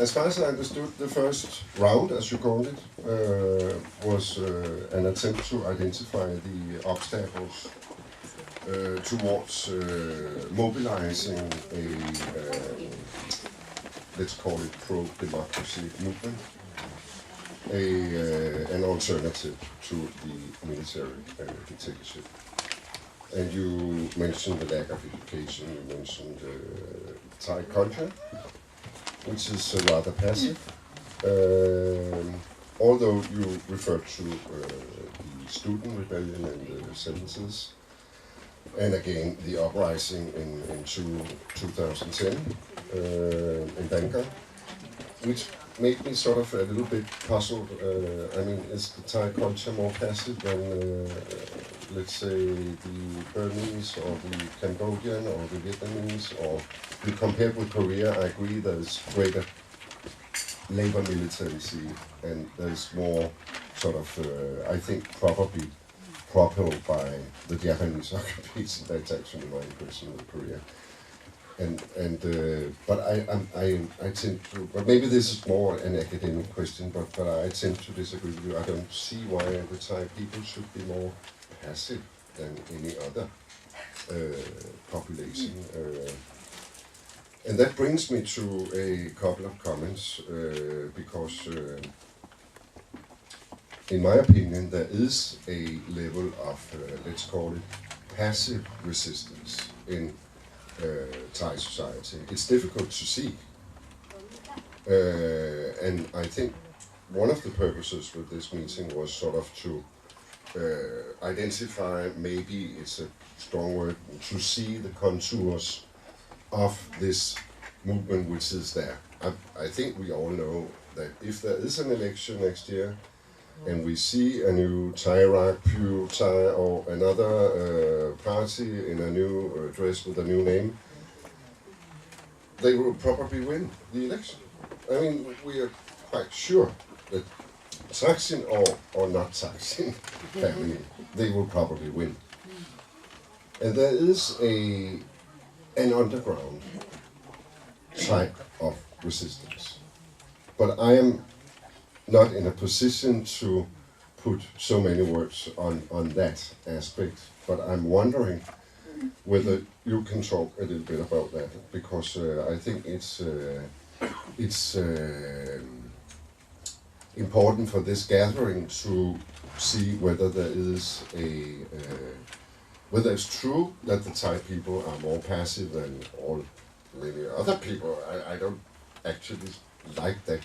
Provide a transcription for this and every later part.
as far as I understood, the first round, as you called it, was an attempt to identify the obstacles towards mobilizing a, let's call it pro-democracy movement, an alternative to the military dictatorship. And you mentioned the lack of education, you mentioned Thai culture, which is rather passive. Although you referred to the student rebellion in the 70s, and again the uprising in 2010 in Danmark, which made me sort of a little bit puzzled. I mean, is the Thai culture more passive than, let's say, the Burmese or the Cambodian or the Vietnamese? Or compared with Korea, I agree there's greater labor militancy and there's more sort of, I think, probably propelled by the Japanese occupation. That's actually my impression of Korea. But I tend to, but maybe this is more an academic question, but I tend to disagree with you. I don't see why the Thai people should be more passive than any other population. And that brings me to a couple of comments, because in my opinion there is a level of, let's call it, passive resistance in Thai society. It's difficult to see, and I think one of the purposes with this meeting was sort of to identify, maybe it's a strong word, to see the contours of this movement which is there. I think we all know that if there is an election next year and we see a new Pew Thai or another party in a new dress with a new name, they will probably win the election. I mean, we are quite sure that Thaksin or not Thaksin family, they will probably win. And there is an underground type of resistance. But I am not in a position to put so many words on that aspect, but I'm wondering whether you can talk a little bit about that, because I think it's important for this gathering to see whether there is whether it's true that the Thai people are more passive than all maybe other people. I don't actually like that.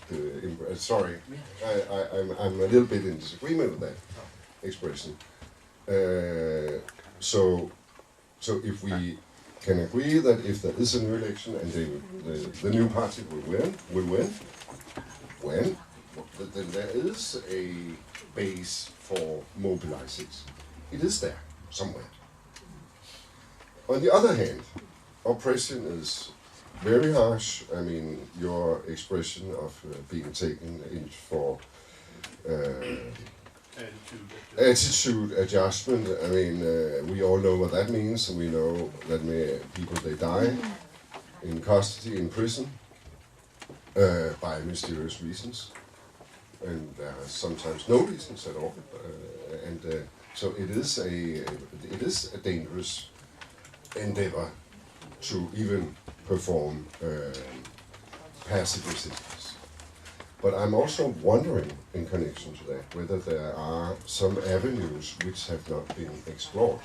Sorry, I'm a little bit in disagreement with that expression. So if we can agree that if there is a new election and the new party will win, then there is a base for mobilizing. It is there somewhere. On the other hand, oppression is very harsh. I mean, your expression of being taken in for attitude adjustment. I mean, we all know what that means. We know that people, they die in custody in prison by mysterious reasons, and there are sometimes no reasons at all. So it is a dangerous endeavor to even perform passive resistance. But I'm also wondering, in connection to that, whether there are some avenues which have not been explored.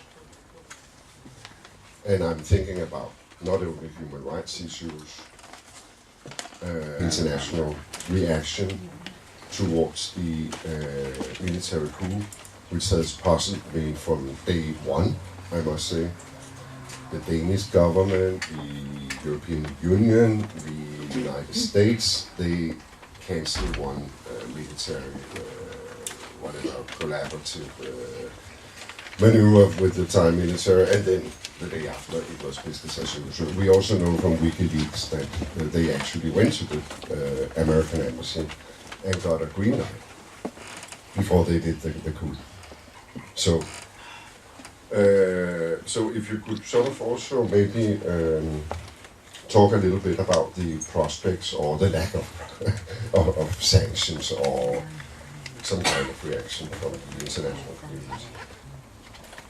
And I'm thinking about not only human rights issues, international reaction towards the military coup, which has possibly from day one, I must say, the Danish government, the European Union, the United States, they canceled one military, collaborative maneuver with the Thai military, and then the day after it was business as usual. We also know from WikiLeaks that they actually went to the American embassy and got a green light before they did the coup. So if you could sort of also maybe talk a little bit about the prospects or the lack of of sanctions or some kind of reaction from the international community.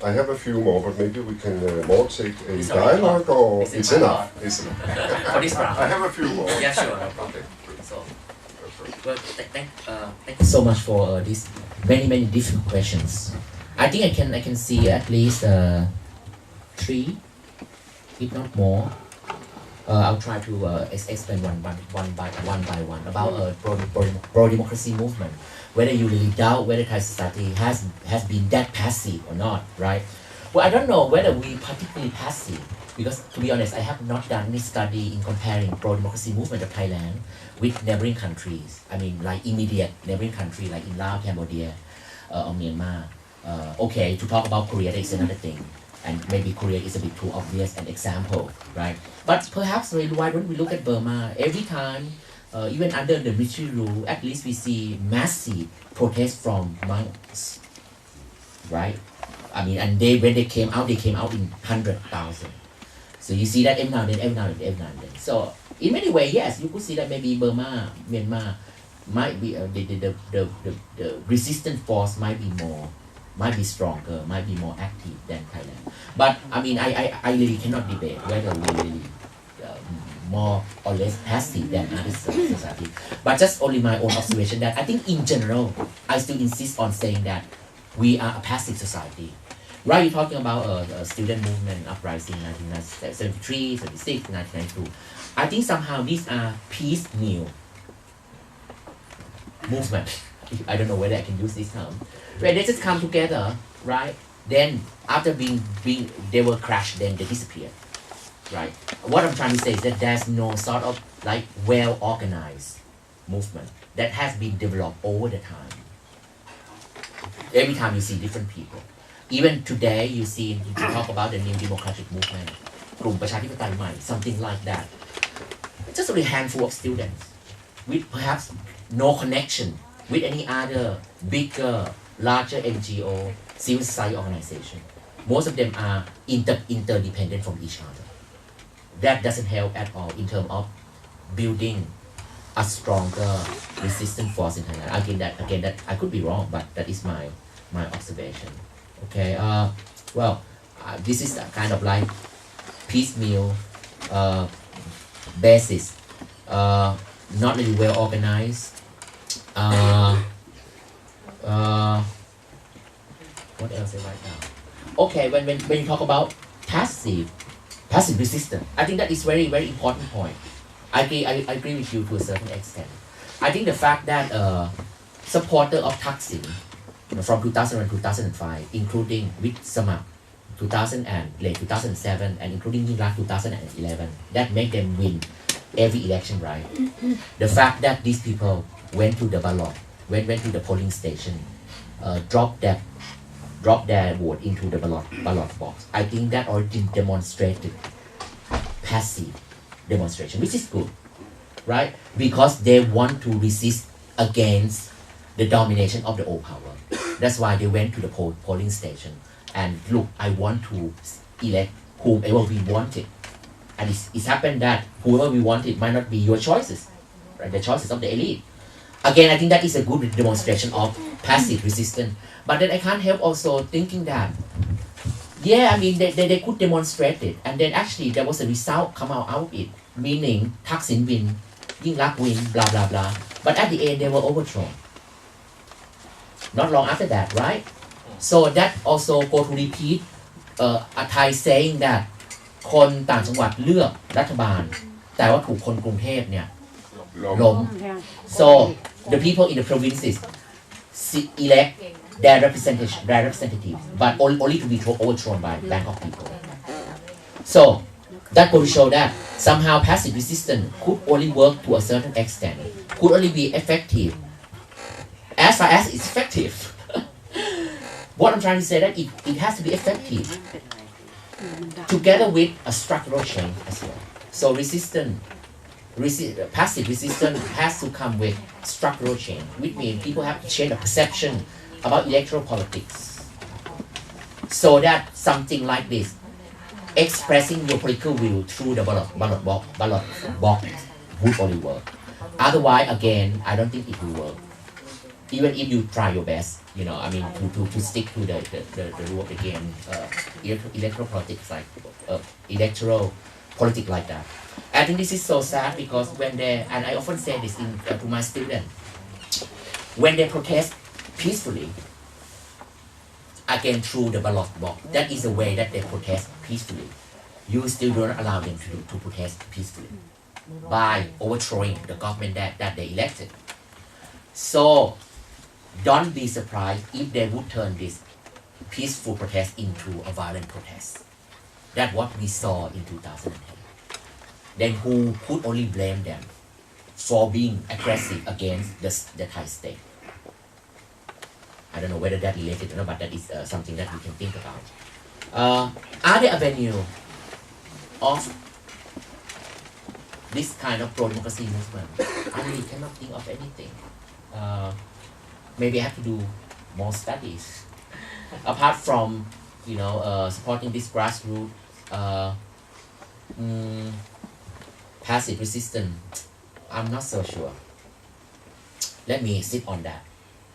I have a few more, but maybe we can more take a dialogue, or it's enough. It's enough. For this round. I have a few more. Yeah, sure, no problem. So, well, thank you so much for these many different questions. I think I can see at least 3, if not more. I'll try to explain one by one about pro-democracy movement. Whether you really doubt whether Thai society has been that passive or not, right? Well, I don't know whether we particularly passive, because to be honest, I have not done any study in comparing pro-democracy movement of Thailand with neighboring countries. I mean, like immediate neighboring country like in Laos, Cambodia, or Myanmar. Okay, to talk about Korea is another thing, and maybe Korea is a bit too obvious an example, right? But perhaps why don't we look at Burma? Every time, even under the military rule, at least we see massive protests from monks, right? I mean, and when they came out in 100,000. So you see that every now and then. So in many ways, yes, you could see that maybe Burma, Myanmar, might be the resistance force might be stronger, might be more active than Thailand. But I mean, I really cannot debate whether we really more or less passive than other society. But just only my own observation that I think in general, I still insist on saying that we are a passive society. Right, you're talking about a student movement uprising 1973, 76, 1992. I think somehow these are piecemeal movement. I don't know whether I can use this term. Where they just come together, right? Then after they were crashed, then they disappeared. Right. What I'm trying to say is that there's no sort of like well-organized movement that has been developed over the time. Every time you see different people. Even today, you talk about the new democratic movement, กลุ่มประชาธิปไตยใหม่, something like that. Just only a handful of students with perhaps no connection with any other bigger, larger NGO, civil society organization. Most of them are interdependent from each other. That doesn't help at all in terms of building a stronger resistant force in Thailand. Again, that I could be wrong, but that is my observation. Okay. This is a kind of like piecemeal basis, not really well organized. What else right now? Okay, when you talk about passive resistance, I think that is very important point. I agree with you to a certain extent. I think the fact that supporter of Thaksin from 2001 to 2005, including with Smidt 2000 and late 2007, and including Yingluck 2011, that made them win every election, right? The fact that these people went to the ballot, went to the polling station, dropped their vote into the ballot box. I think that already demonstrated passive demonstration, which is good, right? Because they want to resist against the domination of the old power. That's why they went to the polling station and look, I want to elect whomever we wanted. And it's happened that whoever we wanted might not be your choices, right? The choices of the elite. Again, I think that is a good demonstration of passive resistance. But then I can't help also thinking that, yeah, I mean, they could demonstrate it. And then actually there was a result come out of it, meaning Thaksin win, Yingluck win, blah, blah, blah. But at the end, they were overthrown. Not long after that, right? So that also go to repeat a Thai saying that คนต่างจังหวัดเลือกรัฐบาลแต่ว่าถูกคนกรุงเทพเนี่ยล้ม so the people in the provinces elect their representatives but only to be overthrown by Bangkok people. So that goes to show that somehow passive resistance could only work to a certain extent, could only be effective as far as it's effective. What I'm trying to say that it has to be effective together with a structural change as well. So passive resistance has to come with structural change, which means people have to change the perception about electoral politics so that something like this expressing your political will through the ballot box would only work. Otherwise, again, I don't think it will work. Even if you try your best, you know, I mean, to stick to the rule of the game, electoral politics like that. I think this is so sad because when they, and I often say this to my students, when they protest peacefully, again through the ballot box, that is the way that they protest peacefully. You still don't allow them to protest peacefully by overthrowing the government that they elected. So don't be surprised if they would turn this peaceful protest into a violent protest. That's what we saw in 2010. Then who could only blame them for being aggressive against the Thai state? I don't know whether that related or not, but that is something that we can think about. Are there avenue of this kind of pro-democracy movement? I really cannot think of anything. Maybe I have to do more studies. Apart from, you know, supporting this grassroots passive resistance, I'm not so sure. Let me sit on that,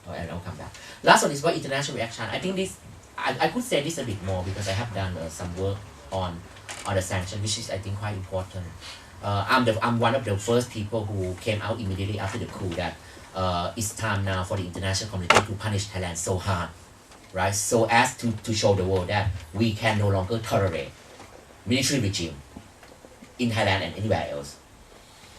and I'll come back. Last one is about international reaction. I think this, I could say this a bit more because I have done some work on the sanction, which is I think quite important. I'm one of the first people who came out immediately after the coup that it's time now for the international community to punish Thailand so hard, right? So as to show the world that we can no longer tolerate military regime in Thailand and anywhere else.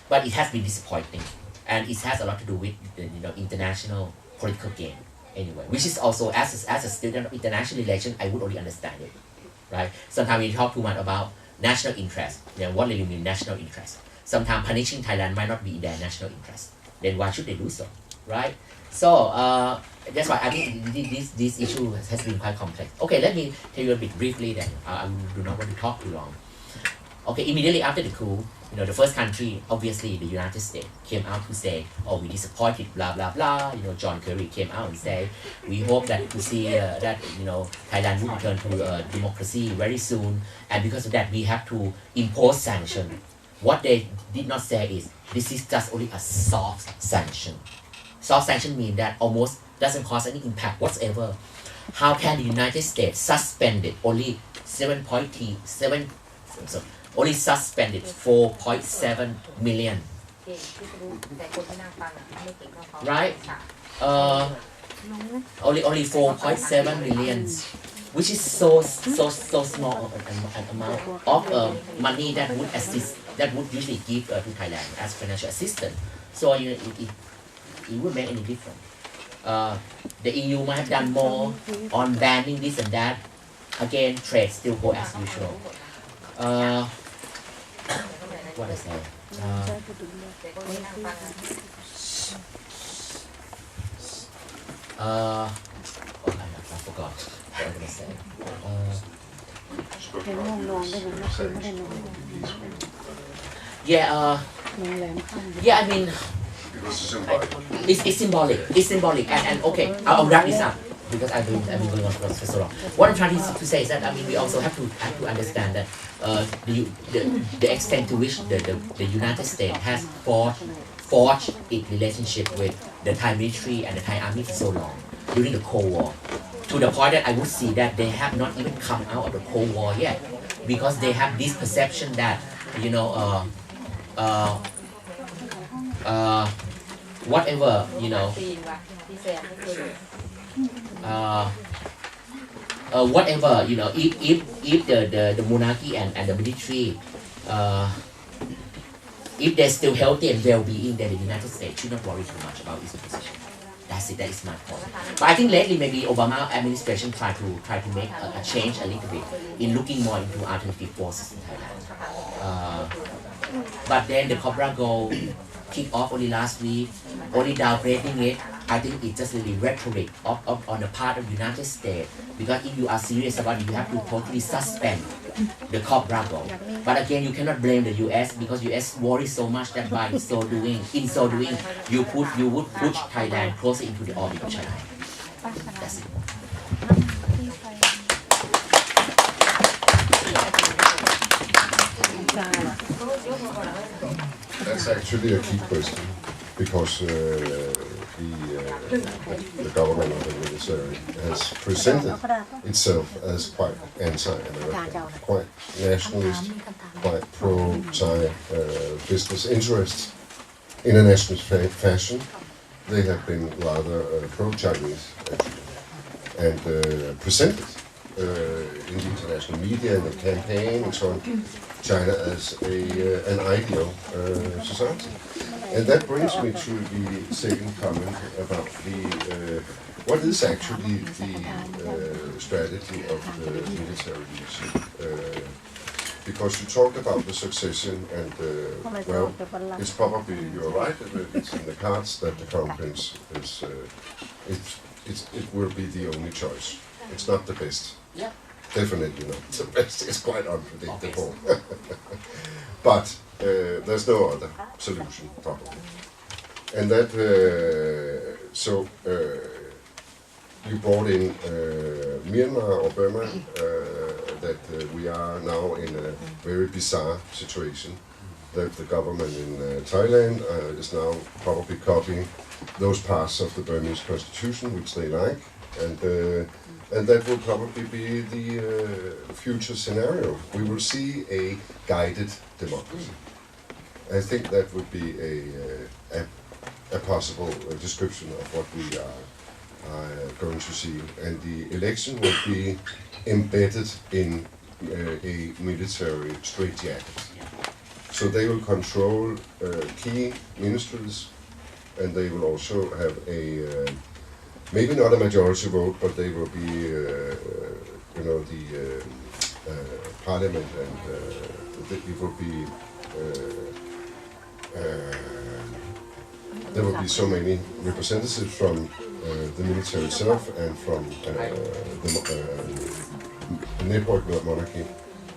But it has been disappointing, and it has a lot to do with the, you know, international political game anyway, which is also as a student of international relations, I would only understand it, right? Sometimes we talk too much about national interest. You know, what really mean national interest? Sometimes punishing Thailand might not be in their national interest. Then why should they do so, right? So that's why I think this issue has been quite complex. Okay, let me tell you a bit briefly then. I do not want to talk too long. Okay, immediately after the coup, you know, the first country, obviously the United States, came out to say, oh, we disappointed, blah, blah, blah. You know, John Kerry came out and said, we hope that to see that, you know, Thailand will return to democracy very soon. And because of that, we have to impose sanctions. What they did not say is, this is just only a soft sanction. Soft sanction means that almost doesn't cause any impact whatsoever. How can the United States suspend it only 4.7 million, right? Only 4.7 million, which is so small an amount of money that would assist, that would usually give to Thailand as financial assistance. So you know, it wouldn't make any difference. The EU might have done more on banning this and that. Again, trade still go as usual. What I say? I forgot what I was gonna say. Yeah, I mean, it's symbolic. It's symbolic, and okay, I'll wrap this up because I've been going on for so long. What I'm trying to say is that I mean we also have to understand that the extent to which the United States has forged its relationship with the Thai military and the Thai army for so long during the Cold War, to the point that I would see that they have not even come out of the Cold War yet, because they have this perception that, you know, whatever, you know, whatever, you know, if the monarchy and the military, if they're still healthy and well-being, then the United States should not worry too much about its position. That's it. That is my point. But I think lately maybe Obama administration tried to make a change a little bit in looking more into alternative forces in Thailand. But then the Cobra Gold kicked off only last week, only downgrading it. I think it's just really rhetoric on the part of the United States, because if you are serious about it, you have to totally suspend the Cobra Gold. But again, you cannot blame the US, because US worries so much that by so doing, you would push Thailand closer into the orbit of China. That's it. actually a key question because the government of the military has presented itself as quite anti-American, quite nationalist, quite pro-Thai business interests. In a nationalist fashion, they have been rather pro-Chinese actually, and presented in the international media and the campaign and so on, China as an ideal society. And that brings me to the second comment about what is actually the strategy of the military leadership. Because you talked about the succession and, well, it's probably, you're right, it's in the cards that the crown prince it will be the only choice. It's not the best. Yeah. Definitely not the best. It's quite unpredictable. But there's no other solution, probably. And that, you brought in Myanmar or Burma, that we are now in a very bizarre situation. That the government in Thailand is now probably copying those parts of the Burmese constitution which they like, and that will probably be the future scenario. We will see a guided democracy. I think that would be a possible description of what we are going to see, and the election will be embedded in a military straitjacket. So they will control key ministries, and they will also have a maybe not a majority vote, but they will be, the parliament, and it will be. There will be so many representatives from the military itself and from the network monarchy.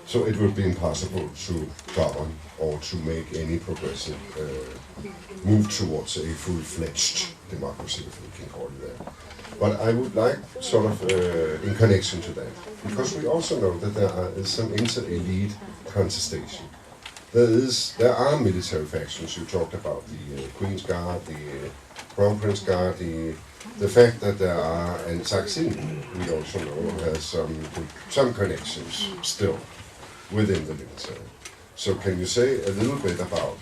So it will be impossible to govern or to make any progressive move towards a full-fledged democracy, if we can call it that. But I would like, sort of, in connection to that, because we also know that there is some inter-elite contestation. There are military factions. You talked about the Queen's Guard, the Crown Prince Guard, the fact that there are, and Thaksin, we also know, has some connections still within the military. So can you say a little bit about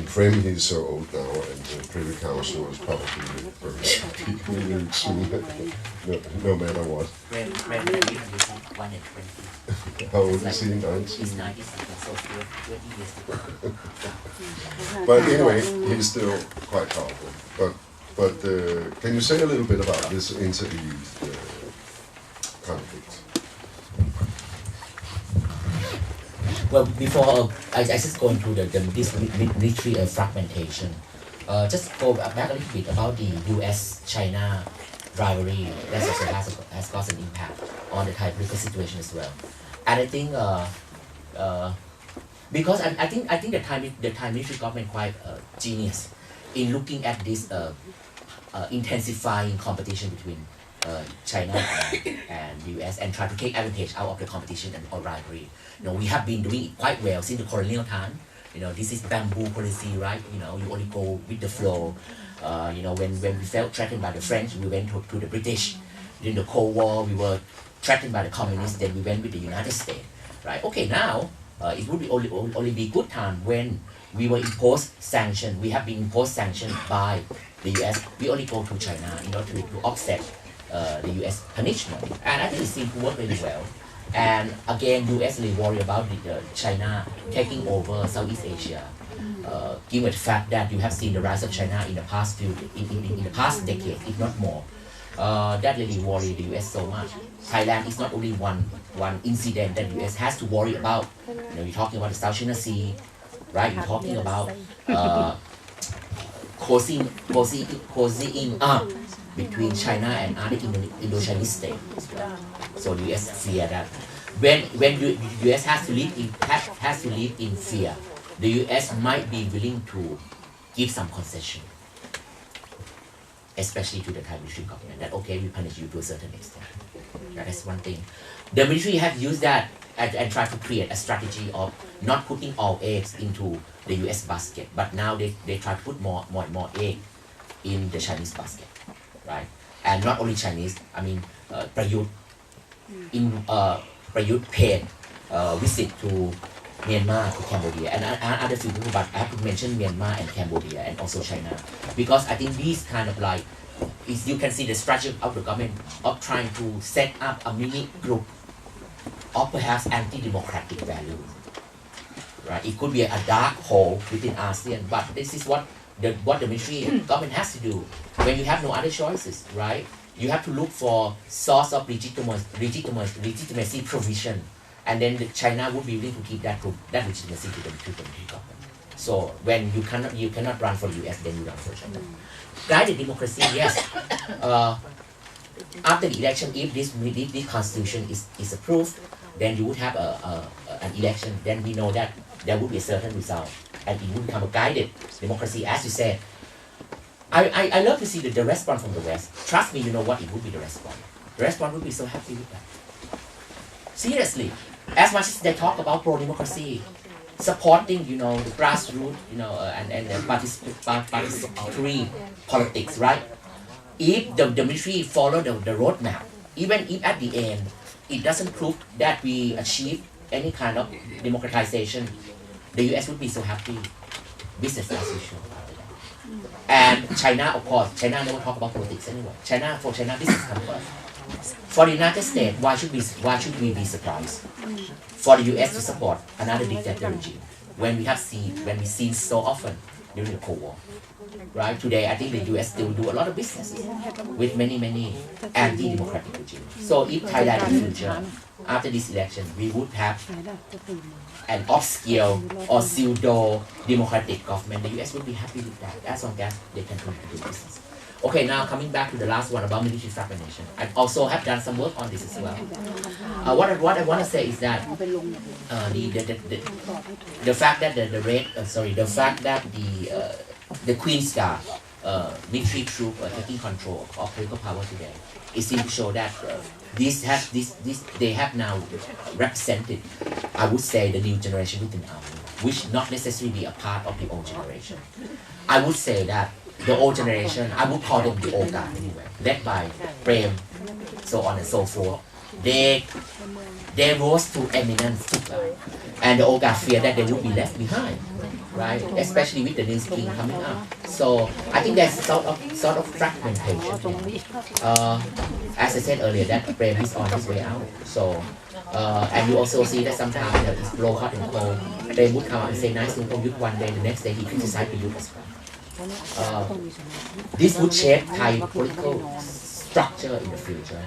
Prem, he's so old now, and the Privy Council is probably going to be renewed soon, no matter what. Prem, 120. How old is he? 90? He's 90 something, so 30 years to go. But anyway, he's still quite powerful. But can you say a little bit about this inter-elite conflict? Well, before I just go into this military fragmentation, just go back a little bit about the U.S.-China rivalry that also has caused an impact on the Thai political situation as well. And I think because I think the Thai military government quite genius in looking at this intensifying competition between China and the US and try to take advantage out of the competition and rivalry. We have been doing it quite well since the colonial time. This is bamboo policy, right? You only go with the flow. When we felt threatened by the French, we went to the British. During the Cold War, we were threatened by the communists, then we went with the United States, right? Okay, now it would be only be good time when we were imposed sanction. We have been imposed sanction by the US. We only go to China in order to offset the US punishment, and I think it seemed to work really well. And again, US really worry about China taking over Southeast Asia, given the fact that you have seen the rise of China in the past in the past decade, if not more. That really worried the US so much. Thailand is not only one incident that the US has to worry about. You're talking about the South China Sea, right? You're talking about cozying up between China and other Indo-Chinese states. So the US fear that when the US has to live in fear, the US might be willing to give some concession. especially to the Thai military government, that okay, we punish you to a certain extent. That's one thing. The military have used that and tried to create a strategy of not putting all eggs into the US basket, but now they try to put more egg in the Chinese basket, right? And not only Chinese, I mean, Prayut paid visit to Myanmar, to Cambodia, and other few people, but I have to mention Myanmar and Cambodia and also China, because I think these kind of like, is you can see the strategy of the government of trying to set up a mini group of perhaps anti-democratic values, right? It could be a dark hole within ASEAN, but this is what the military government has to do when you have no other choices, right? You have to look for source of legitimacy provision, and then China would be willing to give that legitimacy to the military government. So when you cannot run for US, then you run for China. Guided democracy, yes. After the election, if this constitution is approved, then you would have an election. Then we know that there would be a certain result, and it would become a guided democracy, as you said. I love to see the response from the West. Trust me, you know what it would be the response. The response would be so happy with that. Seriously, as much as they talk about pro-democracy, supporting, the grassroots, and participatory politics, right? If the military follow the roadmap, even if at the end it doesn't prove that we achieve any kind of democratization, the US would be so happy. Business as usual. And China, of course, China never talk about politics anyway. For China, business comes first. For the United States, why should we be surprised? For the US to support another dictator regime when we've seen so often during the Cold War, right? Today, I think the US still do a lot of business with many anti-democratic regimes. So if Thailand in the future, after this election, we would have an upscale or pseudo-democratic government, the US would be happy with that, as long as they can continue to do business. Okay, now coming back to the last one about military fragmentation. I also have done some work on this as well. What I want to say is that the fact that the Queen Star military troop taking control of political power today, it seems to show that they have now represented, I would say, the new generation within the army, which not necessarily be a part of the old generation. I would say that the old generation, I would call them the old guard anyway, led by Prem, so on and so forth. They rose to eminence, and the old guard fear that they would be left behind, right? Especially with the new king coming up. So I think there's sort of fragmentation. As I said earlier, that Prem is on his way out. So and you also see that sometimes it's blow hot and cold. They would come out and say nice things to Youth one day, the next day he criticized the Youth as well. This would shape Thai political structure in the future.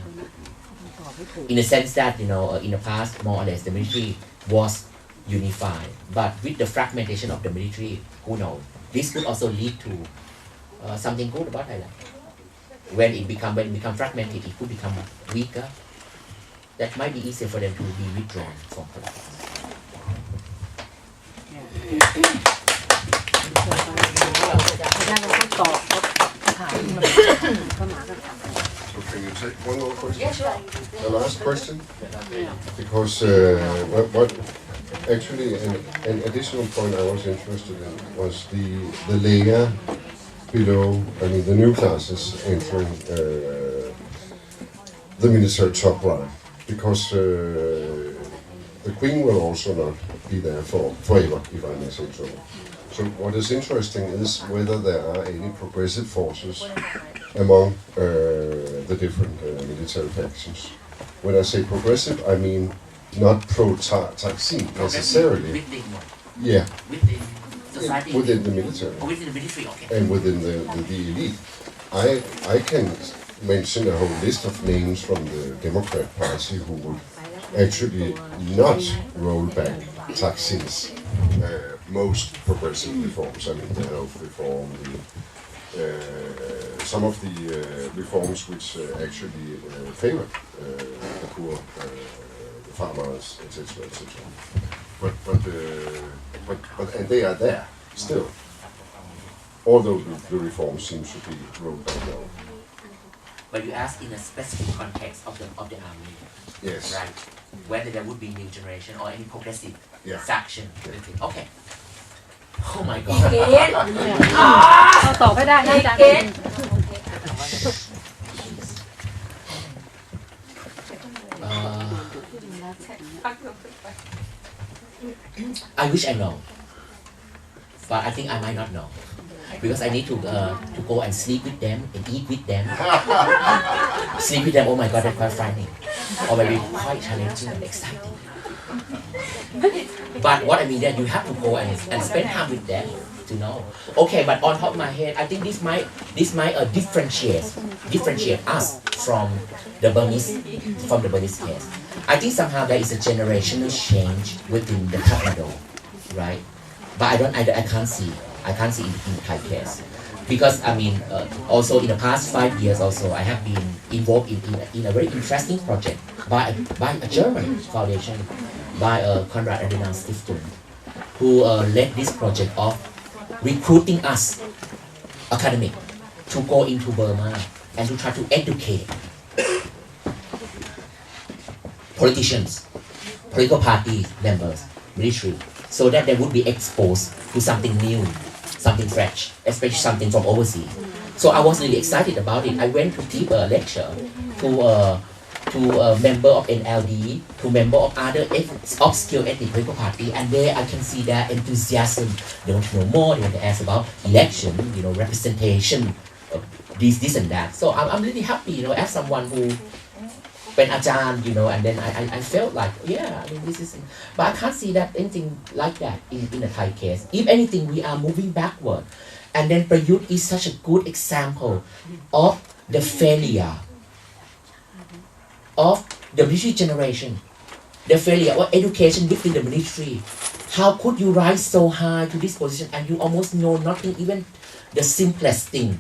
In the sense that, in the past, more or less, the military was unified. But with the fragmentation of the military, who knows? This could also lead to something good about Thailand. When it become fragmented, it could become weaker. That might be easier for them to be withdrawn from politics. So can you take one more question? Yeah, sure. The last question? Because what actually an additional point I was interested in was the layer below, the new classes entering the military top line, because the Queen will also not be there forever, if I may say so. So what is interesting is whether there are any progressive forces among the different military factions. When I say progressive, I mean not pro-Thaksin necessarily. Yeah. Within the military. Within the military, okay. And within the elite. I can mention a whole list of names from the Democrat Party who would actually not roll back Thaksin's most progressive reforms. The health reform, some of the reforms which actually favor the poor, the farmers, etc., etc. But and they are there still. although the reform seems to be rolled back now. But you ask in a specific context of the army, Yes. right? Whether there would be new generation or any progressive Yeah. faction. Okay. Oh my God. เราตอบไม่ได้นะอาจารย์ I wish I know, but I think I might not know because I need to go and sleep with them and eat with them. Sleep with them. Oh my God, that's quite frightening, or maybe quite challenging and exciting. But what I mean that you have to go and spend time with them to know. Okay, but on top of my head, I think this might differentiate us from the Burmese case. I think somehow there is a generational change within the Taekwondo, right? But I can't see in Thai case, because I mean also in the past 5 years also I have been involved in a very interesting project by a German foundation, by Konrad Adenauer Stiftung, who led this project of recruiting us academic to go into Burma and to try to educate politicians, political party members, military, so that they would be exposed to something new, something fresh, especially something from overseas. So I was really excited about it. I went to give a lecture to a member of NLD, to member of other obscure ethnic political party, and there I can see their enthusiasm. They want to know more. They want to ask about election, representation, this and that. So I'm really happy, as someone who been ajahn, and then I felt like, yeah, I mean this is, but I can't see that anything like that in a Thai case. If anything, we are moving backward, and then Prayut is such a good example of the failure of the military generation, the failure of education within the military. How could you rise so high to this position and you almost know nothing, even the simplest thing,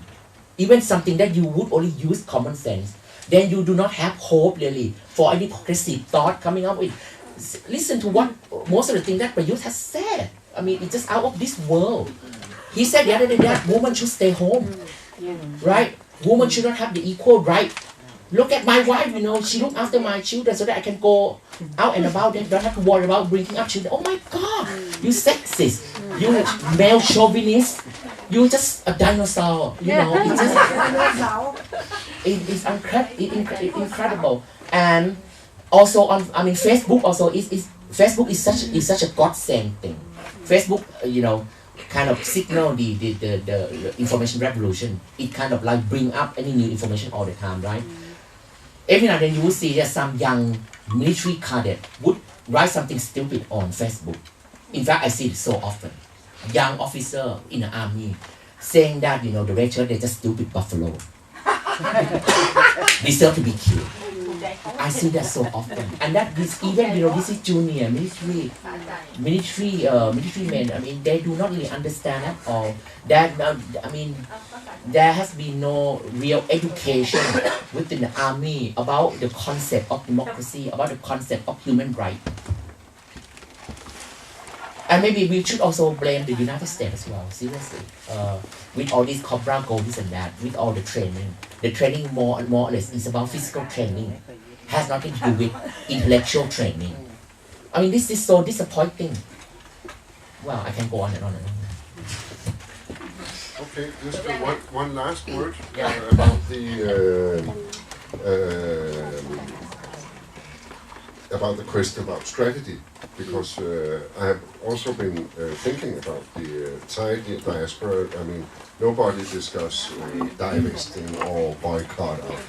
even something that you would only use common sense? Then you do not have hope really for any progressive thought coming up with. Listen to what most of the things that Prayut has said. I mean, it's just out of this world. He said the other day that women should stay home, right? Women should not have the equal right. Look at my wife, she look after my children so that I can go out and about and don't have to worry about bringing up children. Oh my God, you sexist, you male chauvinist, you just a dinosaur, it's incredible. And also Facebook also Facebook is such a godsend thing. Facebook, kind of signal the information revolution. It kind of like bring up any new information all the time, right? Every now and then you would see that some young military cadet would write something stupid on Facebook. In fact, I see it so often. Young officer in the army saying that, the red shirt, they're just stupid buffalo. Deserve to be killed. I see that so often. And that is even, this is junior military men. I mean, they do not really understand at all. That, there has been no real education within the army about the concept of democracy, about the concept of human rights. And maybe we should also blame the United States as well, seriously. With all this Cobra Gold, this and that, with all the training. The training more or less is about physical training. Has nothing to do with intellectual training. I mean, this is so disappointing. Well, I can go on and on and on. Okay, just one last word Yeah. about the question about strategy, because I have also been thinking about the Thai diaspora. I mean, nobody discuss divesting or boycott of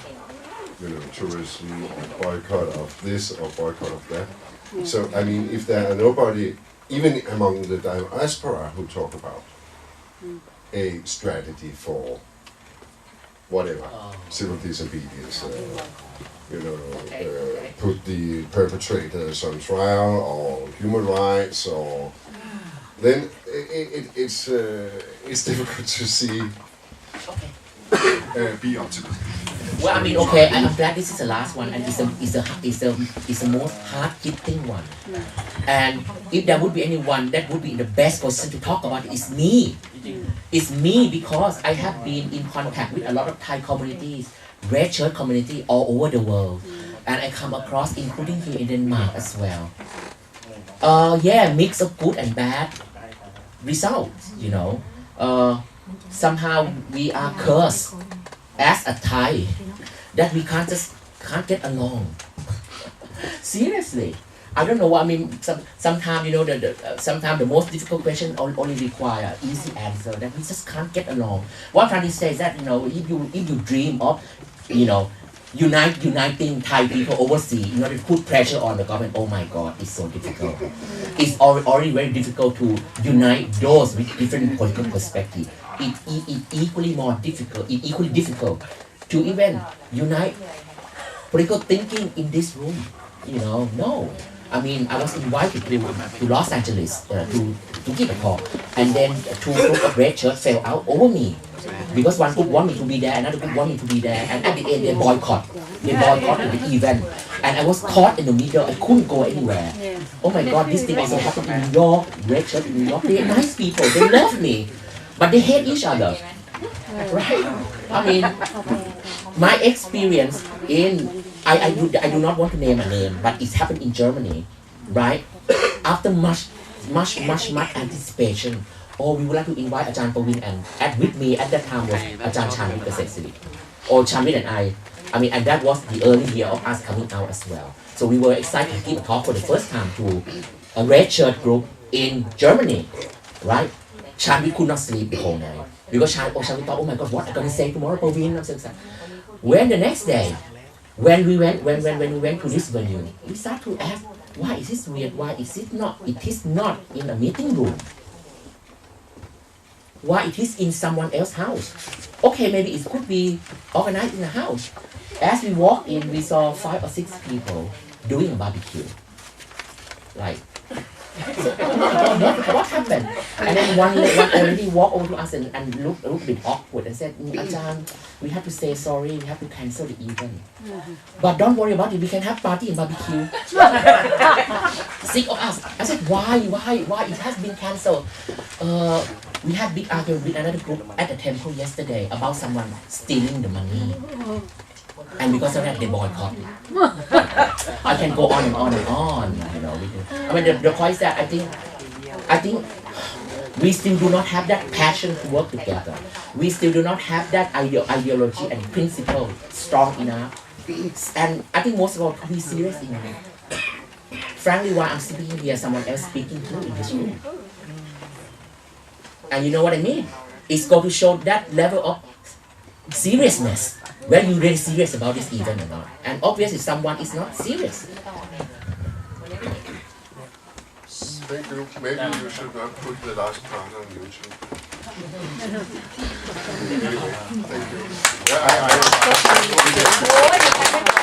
tourism, or boycott of this or boycott of that. So I mean, if there are nobody, even among the diaspora, who talk about a strategy for whatever, civil disobedience, put the perpetrators on trial, or human rights, or then it's difficult to see. Be optimistic. Well, I mean, okay, I'm glad this is the last one, and it's the most hard-hitting one. And if there would be anyone that would be in the best position to talk about it, is me. It's me because I have been in contact with a lot of Thai communities, red shirt community all over the world, and I come across, including here in Denmark as well. Yeah, mix of good and bad results. You know, somehow we are cursed as a Thai that we can't get along. Seriously. I don't know. I mean, sometimes you know sometimes the most difficult question only require easy answer. That we just can't get along. What I'm trying to say is that if you dream of uniting Thai people overseas in order to put pressure on the government, oh my God, it's so difficult. It's already very difficult to unite those with different political perspectives. It's equally difficult to even unite political thinking in this room. No. I mean, I was invited to Los Angeles to give a talk, and then two groups of red shirts fell out over me because one group want me to be there, another group want me to be there, and at the end they boycott the event, and I was caught in the middle. I couldn't go anywhere. Oh my God, this thing also happened in New York. Red shirt in New York, they're nice people, they love me, but they hate each other. Right? I mean, my experience I do not want to name a name, but it's happened in Germany, right? After much anticipation, we would like to invite Ajahn Pavin, and with me at that time was Ajahn Chanwit Kasetsiri, or Chanwit and I mean, and that was the early year of us coming out as well. So we were excited to give a talk for the first time to a red shirt group in Germany, right? Chanwit could not sleep the whole night because Chanwit thought, oh my God, what am I going to say tomorrow, Pavin? I'm so excited. When the next day, when we went to this venue, we start to ask, why is this weird? Why is it not? It is not in a meeting room. Why it is in someone else's house? Okay, maybe it could be organized in a house. As we walked in, we saw 5 or 6 people doing a barbecue. Like, what happened? And then one already walked over to us and looked a bit awkward and said, Ajahn, we have to say sorry, we have to cancel the event. But don't worry about it, we can have party and barbecue. Sick of us. I said, why? It has been cancelled. We had big argument with another group at the temple yesterday about someone stealing the money. And because of that, they boycott. I can go on and on and on. I mean, the point is that I think we still do not have that passion to work together. We still do not have that ideology and principle strong enough. And I think most of all, to be serious enough. Frankly, while I'm speaking here, someone else speaking too in this room. And you know what I mean? It's going to show that level of seriousness. Were you really serious about this event or not? And obviously someone is not serious. Thank you. Maybe you should not put the last part on YouTube. Anyway, thank you.